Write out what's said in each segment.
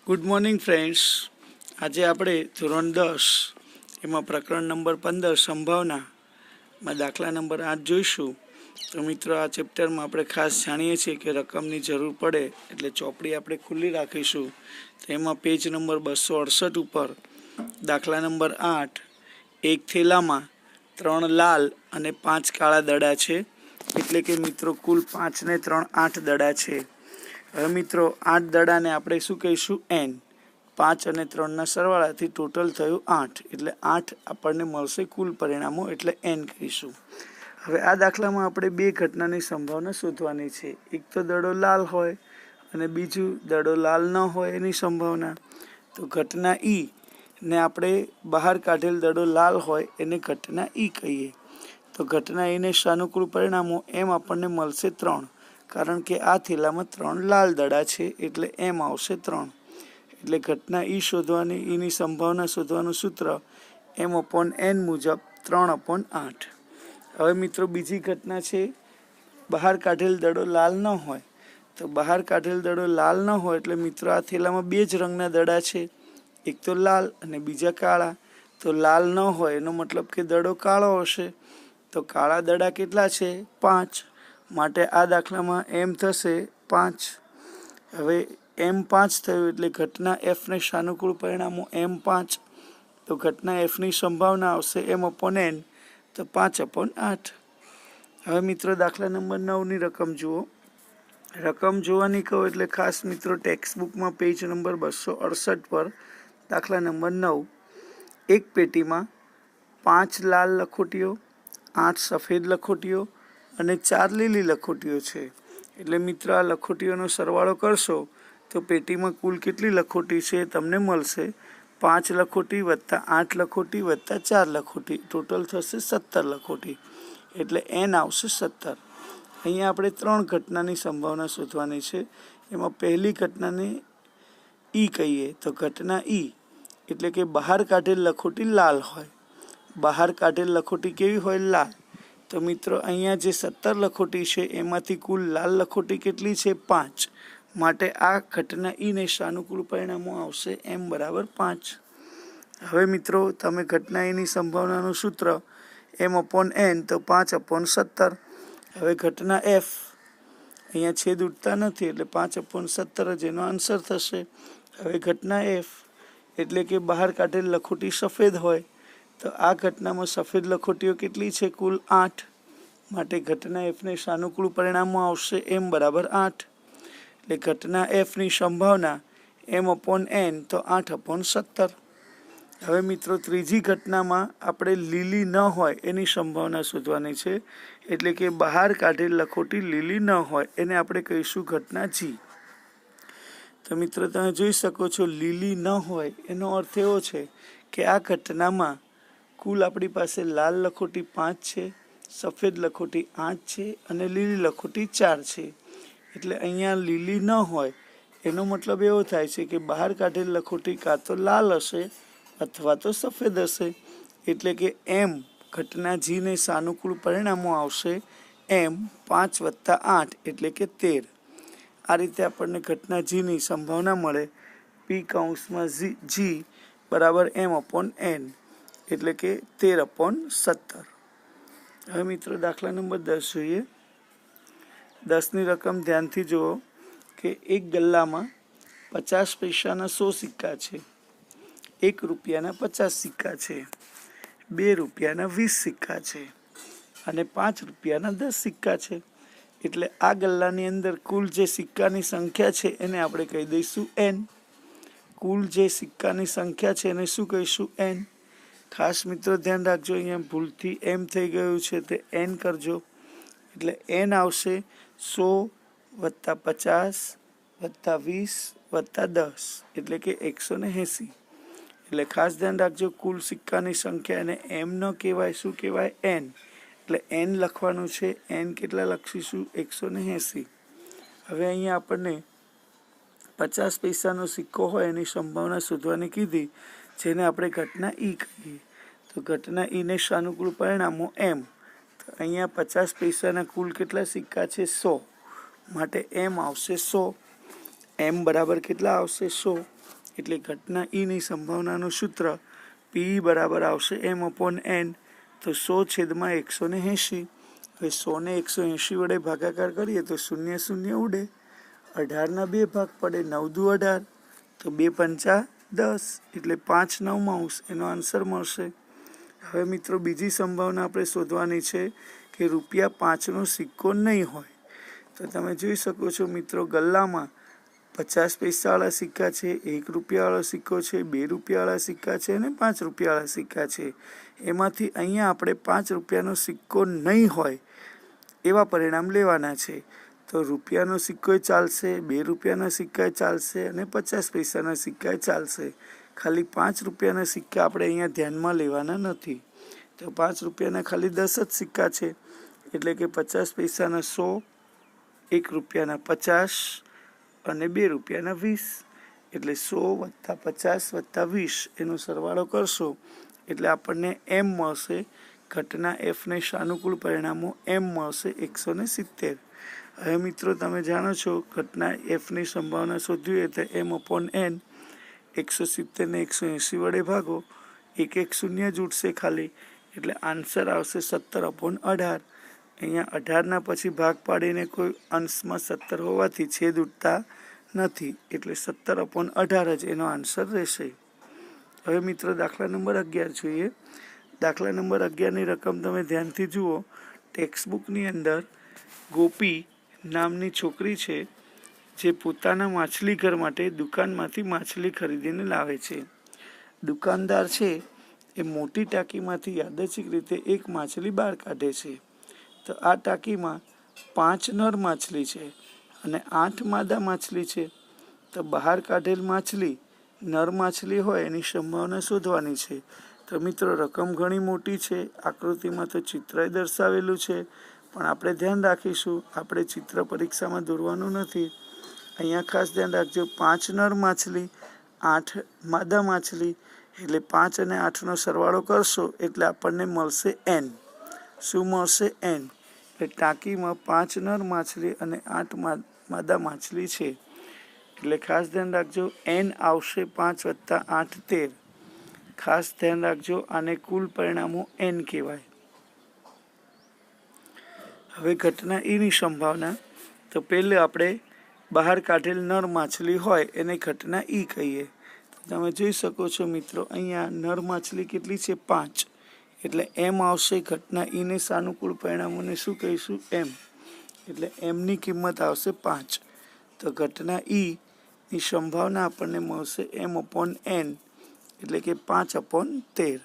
Good morning friends. આજે આપણે ધોરણ 10 એમાં પ્રકરણ નંબર 15 સંભાવનામાં દાખલા નંબર 8 જોઈશું. તો મિત્રો, આ ચેપ્ટરમાં આપણે ખાસ જાણીએ છીએ કે રકમની જરૂર પડે એટલે ચોપડી આપણે ખુલ્લી રાખીશું. તો એમાં પેજ નંબર 268 ઉપર દાખલા નંબર 8, એક થેલામાં 3 લાલ અને 5 કાળા દડા છે. એટલે કે મિત્રો કુલ 5 ને 3 8 દડા છે. હવે મિત્રો 8 દડાને આપણે શું કહીશું? n. 5 અને 3ના સરવાળાથી ટોટલ થયું 8, એટલે 8 આપણને મળશે કુલ પરિણામો, એટલે n કહીશું. હવે આ દાખલામાં આપણે બે ઘટનાની સંભાવના શોધવાની છે. એક તો દડો લાલ હોય અને બીજું દડો લાલ ન હોય એની સંભાવના. તો ઘટના ઈ ને આપણે બહાર કાઢેલ દડો લાલ હોય એને ઘટના ઈ કહીએ. તો ઘટના ઈને સાનુકૂળ પરિણામો એમ આપણને મળશે 3, કારણ કે આ થેલામાં 3 લાલ દડા છે એટલે એમ આવશે 3. એટલે ઘટના ઈ શોધવાની, ઈની સંભાવના શોધવાનું સૂત્ર m/n મુજબ 3/8. હવે મિત્રો બીજી ઘટના છે, બહાર કાઢેલ દડો લાલ ન હોય. તો બહાર કાઢેલ દડો લાલ ન હોય એટલે મિત્રો આ થેલામાં બે જ રંગના દડા છે, એક તો લાલ અને બીજા કાળા. તો લાલ ન હોય એનો મતલબ કે દડો કાળો હશે. તો કાળા દડા કેટલા છે? 5. માટે આ દાખલામાં m થશે 5. હવે m5 થયું એટલે ઘટના fને સાનુકૂળ પરિણામો m5. તો ઘટના fની સંભાવના આવશે m/n, તો 5/8. હવે મિત્રો દાખલા નંબર 9ની રકમ જુઓ. રકમ જોવાની કહો એટલે ખાસ મિત્રો ટેક્સ્ટબુકમાં પેજ નંબર 268 પર દાખલા નંબર 9, એક પેટીમાં 5 લાલ લખોટીઓ, 8 સફેદ લખોટીઓ અને 4 લીલી લખોટીઓ છે. એટલે મિત્રો આ લખોટીઓનો સરવાળો કરશો તો પેટીમાં કુલ કેટલી લખોટી છે તમને મળશે? 5 લખોટી વત્તા 8 લખોટી વત્તા 4 લખોટી, ટોટલ થશે 17 લખોટી. એટલે n આવશે 17. અહીંયા આપણે 3 ઘટનાની સંભાવના શોધવાની છે. એમાં પહેલી ઘટનાને ઈ કહીએ. તો ઘટના ઈ એટલે કે બહાર કાઢેલ લખોટી લાલ હોય. બહાર કાઢેલ લખોટી કેવી હોય? લાલ. તો મિત્રો અહીંયા જે 17 લખોટી છે એમાંથી કુલ લાલ લખોટી કેટલી છે? 5. માટે આ ઘટના ઈને સાનુકૂળ પરિણામો આવશે m/5. હવે મિત્રો તમે ઘટના ઈની સંભાવનાનું સૂત્ર m/n, તો 5/17. હવે ઘટના f, અહીંયા છેદ ઉડતા નથી એટલે 5/17 જ એનો આન્સર થશે. હવે ઘટના f એટલે કે બહાર કાઢેલ લખોટી સફેદ હોય. તો આ ઘટનામાં સફેદ લખોટીઓ કેટલી છે? કુલ 8. માટે ઘટના fને સાનુકૂળ પરિણામો આવશે m/8. એટલે ઘટના fની સંભાવના m/n, તો 8/17. હવે મિત્રો ત્રીજી ઘટનામાં આપણે લીલી ન હોય એની સંભાવના શોધવાની છે. એટલે કે બહાર કાઢેલ લખોટી લીલી ન હોય એને આપણે કહીશું ઘટના g. તો મિત્રો તમે જોઈ શકો છો લીલી ન હોય એનો અર્થ એવો છે કે આ ઘટનામાં કુલ આપણી પાસે લાલ લખોટી 5 છે, સફેદ લખોટી 8 છે અને લીલી લખોટી 4 છે. એટલે અહીંયા લીલી ન હોય એનો મતલબ એવો થાય છે કે બહાર કાઢેલ લખોટી કાં તો લાલ હશે અથવા તો સફેદ હશે. એટલે કે m ઘટના જીને સાનુકૂળ પરિણામો આવશે m 5 + 8 એટલે કે 13. આ રીતે આપણને ઘટના જીની સંભાવના મળે p(g) = m/n, એટલે કે 13/17. હવે મિત્રો દાખલા નંબર 10 જોઈએ. 10ની રકમ ધ્યાનથી જુઓ કે એક ગલ્લામાં 50 પૈસાના 100 સિક્કા છે, 1 રૂપિયાના 50 સિક્કા છે, 2 રૂપિયાના 20 સિક્કા છે અને 5 રૂપિયાના 10 સિક્કા છે. એટલે આ ગલ્લાની અંદર કુલ જે સિક્કાની સંખ્યા છે એને આપણે કહી દઈશું n. કુલ જે સિક્કાની સંખ્યા છે એને શું કહીશું? n. ખાસ મિત્રો ધ્યાન રાખજો, અહીંયા ભૂલથી m થઈ ગયું છે તે n કરજો. એટલે n આવશે 100 + 50 + 20 + 10, એટલે કે 180. એટલે ખાસ ધ્યાન રાખજો, કુલ સિક્કાની સંખ્યા એને m ન કહેવાય, શું કહેવાય? n. એટલે n લખવાનું છે. n કેટલા લખીશું? 180. હવે અહીંયા આપણને 50 પૈસાનો સિક્કો હોય એની સંભાવના શોધવાની કીધી, જેને આપણે ઘટના ઈ કહીએ. તો ઘટના ઈને સાનુકૂળ પરિણામો m. તો અહીંયા 50 પૈસાના કુલ કેટલા સિક્કા છે? 100. માટે m આવશે 100. m બરાબર કેટલા આવશે? 100. એટલે ઘટના ઈની સંભાવનાનું સૂત્ર પી બરાબર આવશે m/n, તો 100/180. હવે 100 ને 180 વડે ભાગાકાર કરીએ તો 0 0 ઉડે, 18ના 2 ભાગ પડે, 9 દુ 18, તો 2 પંચા 10, એટલે 5 9 એનો આન્સર મળશે. હવે મિત્રો બીજી સંભાવના આપણે શોધવાની છે કે ₹5નો સિક્કો નહીં હોય. તો તમે જોઈ શકો છો મિત્રો, ગલ્લામાં 50 પૈસાવાળા સિક્કા છે, ₹1વાળો સિક્કો છે, ₹2વાળા સિક્કા છે અને ₹5વાળા સિક્કા છે. એમાંથી અહીંયા આપણે ₹5નો સિક્કો નહીં હોય એવા પરિણામ લેવાના છે. તો રૂપિયાનો સિક્કો ચાલશે, ₹2ના સિક્કા ચાલશે અને 50 પૈસાના સિક્કા ચાલશે. ખાલી ₹5ના સિક્કા આપણે અહીંયા ધ્યાનમાં લેવાના નથી. તો ₹5ના ખાલી 10 જ સિક્કા છે, એટલે કે 50 પૈસાના 100, ₹1ના 50 અને ₹2ના 20, એટલે 100 + 50 + 20 એનો સરવાળો કરશો એટલે આપણને એમ મળશે. ઘટના એફને સાનુકૂળ પરિણામો એમ મળશે 170. હવે મિત્રો તમે જાણો છો ઘટના એફની સંભાવના શોધવી હોય તો m/n, 170 ને 180 વડે ભાગો, 1 1 શૂન્ય જ ઉઠશે ખાલી, એટલે આન્સર આવશે 17/18. અહીંયા 18ના પછી ભાગ પાડીને કોઈ અંશમાં 17 હોવાથી છેદ ઉઠતા નથી, એટલે 17/18 જ એનો આન્સર રહેશે. હવે મિત્રો દાખલા નંબર 11 જોઈએ. દાખલા નંબર 11ની રકમ તમે ધ્યાનથી જુઓ. ટેક્સ્ટબુકની અંદર ગોપી નામની છોકરી છે જે પોતાના માછલી ઘર માટે દુકાનમાંથી માછલી ખરીદીને લાવે છે. દુકાનદાર છે એ મોટી ટાંકીમાંથી યાદચ્છિક રીતે એક માછલી બહાર કાઢે છે. તો આ ટાંકીમાં 5 નર માછલી છે અને 8 માદા માછલી છે. તો બહાર કાઢેલ માછલી નર માછલી હોય એની સંભાવના શોધવાની છે. તો મિત્રો રકમ ઘણી મોટી છે, આકૃતિમાં તો ચિત્ર દર્શાવેલું છે, પણ આપણે ધ્યાન રાખીશું આપણે ચિત્ર પરીક્ષામાં દોરવાનું નથી. અહીંયા ખાસ ધ્યાન રાખજો, 5 નર માછલી, 8 માદા માછલી, એટલે 5 અને 8નો સરવાળો કરશો એટલે આપણને મળશે n. શું મળશે? n. એટલે ટાંકીમાં 5 નર માછલી અને 8 માદા માછલી છે, એટલે ખાસ ધ્યાન રાખજો n આવશે 5 + 8 13. ખાસ ધ્યાન રાખજો, આને કુલ પરિણામો n કહેવાય. હવે ઘટના ઈની સંભાવના, તો પહેલે આપણે બહાર કાઢેલ નર માછલી હોય એને ઘટના ઈ કહીએ. તમે જોઈ શકો છો મિત્રો, અહીંયા નર માછલી કેટલી છે? 5, એટલે m આવશે. ઘટના ઈને સાનુકૂળ પરિણામોને શું કહીશું? m. એટલે mની કિંમત આવશે 5. તો ઘટના ઈની સંભાવના આપણને મળશે m/n, એટલે કે 5/13.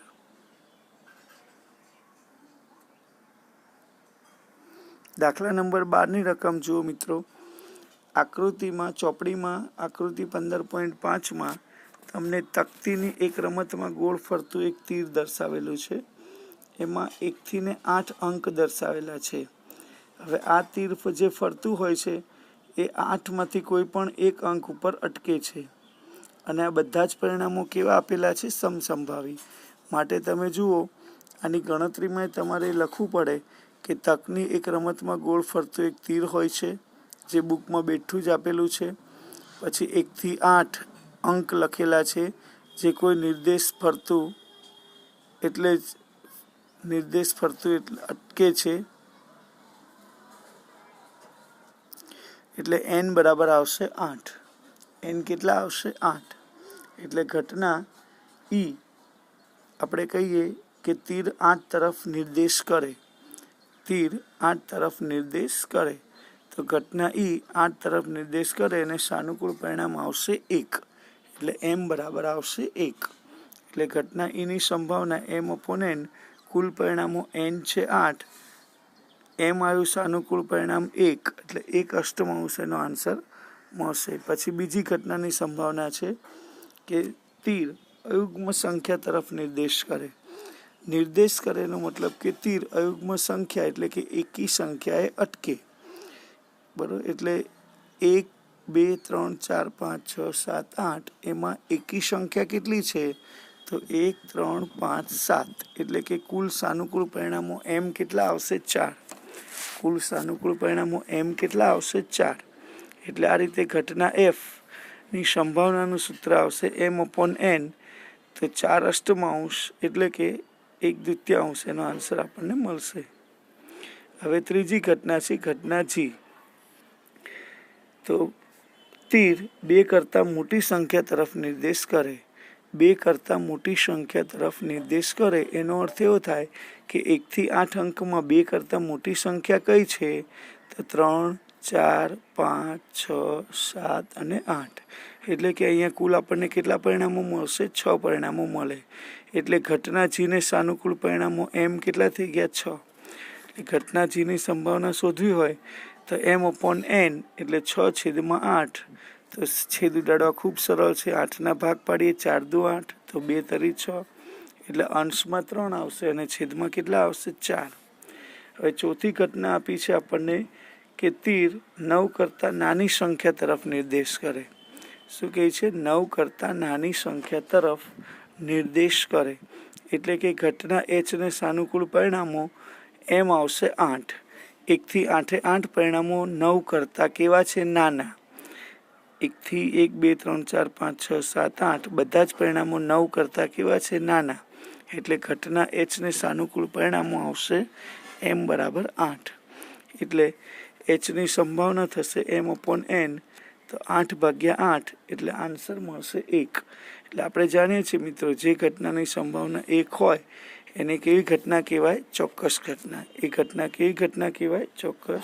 દાખલા નંબર 12ની રકમ જુઓ મિત્રો. આકૃતિમાં ચોપડીમાં આકૃતિ 15.5માં તમને તકતીની એક રમતમાં ગોળ ફરતું એક તીર દર્શાવેલું છે. એમાં 1 થી 8 અંક દર્શાવેલા છે. હવે આ તીર જે ફરતું હોય છે એ 8માંથી કોઈ પણ એક અંક ઉપર અટકે છે અને આ બધા જ પરિણામો કેવા આપેલા છે? સમસંભાવી. માટે તમે જુઓ, આની ગણતરીમાં તમારે લખવું પડે કે તકની એક રમતમાં ગોળ ફરતું એક તીર હોય છે, જે બુકમાં બેઠું જ આપેલું છે. પછી 1 થી 8 અંક લખેલા છે, જે કોઈ નિર્દેશ ફરતું એટલે અટકે છે, એટલે n બરાબર આવશે 8. n કેટલા આવશે? 8. એટલે ઘટના ઈ આપણે કહીએ કે તીર 8 તરફ નિર્દેશ કરે. તીર 8 તરફ નિર્દેશ કરે, તો ઘટના ઈ 8 તરફ નિર્દેશ કરે અને સાનુકૂળ પરિણામ આવશે 1. એટલે m બરાબર આવશે 1. એટલે ઘટના ઈની સંભાવના m/n, કુલ પરિણામો n છે 8, m આવ્યું સાનુકૂળ પરિણામ 1, એટલે 1 અષ્ટમાંશ એનો આન્સર મળશે. પછી બીજી ઘટનાની સંભાવના છે કે તીર અયુગ્મ સંખ્યા તરફ નિર્દેશ કરે. નિર્દેશ કરેનો મતલબ કે તીર અયુગ્મ સંખ્યા એટલે કે એકી સંખ્યાએ અટકે. બરાબર, એટલે 1 2 3 4 5 6 7 8 એમાં એકી સંખ્યા કેટલી છે? તો 1 3 5 7, એટલે કે કુલ સાનુકૂળ પરિણામો m કેટલા આવશે? 4. કુલ સાનુકૂળ પરિણામો m કેટલા આવશે? 4. એટલે આ રીતે ઘટના f ની સંભાવનાનું સૂત્ર આવશે m/n, તો 4 અષ્ટમાંશ એટલે કે 1/2 એનો આન્સર આપણને મળશે. હવે ત્રીજી ઘટના છે ઘટના જી. તો તીર 2 કરતાં મોટી સંખ્યા તરફ નિર્દેશ કરે. 2 કરતાં મોટી સંખ્યા તરફ નિર્દેશ કરે એનો અર્થ એવો થાય કે 1 થી 8 અંકમાં 2 કરતાં મોટી સંખ્યા કઈ છે? તો 3, 4, 5, 6, 7 અને 8. એટલે કે અહીંયા કુલ આપણને કેટલા પરિણામો મળશે? 6 પરિણામો મળે. એટલે ઘટના જીને સાનુકૂળ પરિણામો m કેટલા થઈ ગયા? 6. ઘટના જીની સંભાવના શોધવી હોય તો m/n એટલે 6/8. તો છેદ ઉડાડવા ખૂબ સરળ છે. 8ના ભાગ પાડીએ 4 દુ 8, તો 2 તરી 6, એટલે અંશમાં 3 આવશે અને છેદમાં કેટલા આવશે? 4. હવે ચોથી ઘટના આપી છે આપણને કે તીર 9 કરતાં નાની સંખ્યા તરફ નિર્દેશ કરે. શું કહે છે? 9 કરતાં નાની સંખ્યા તરફ નિર્દેશ કરે. એટલે કે ઘટના h ને સાનુકૂળ પરિણામો m આવશે 8. 1 થી 8 8 પરિણામો 9 કરતાં કેવા છે? નાના. 1 થી 1, 2, 3, 4, 5, 6, 7, 8 બધા જ પરિણામો 9 કરતાં કેવા છે? નાના. એટલે ઘટના h ને સાનુકૂળ પરિણામો આવશે m = 8. એટલે hની સંભાવના થશે m/n, તો 8/8 એટલે આન્સર મળશે 1. એટલે આપણે જાણીએ છીએ મિત્રો, જે ઘટનાની સંભાવના 1 હોય એને કેવી ઘટના કહેવાય? ચોક્કસ ઘટના. એ ઘટના કેવી ઘટના કહેવાય? ચોક્કસ.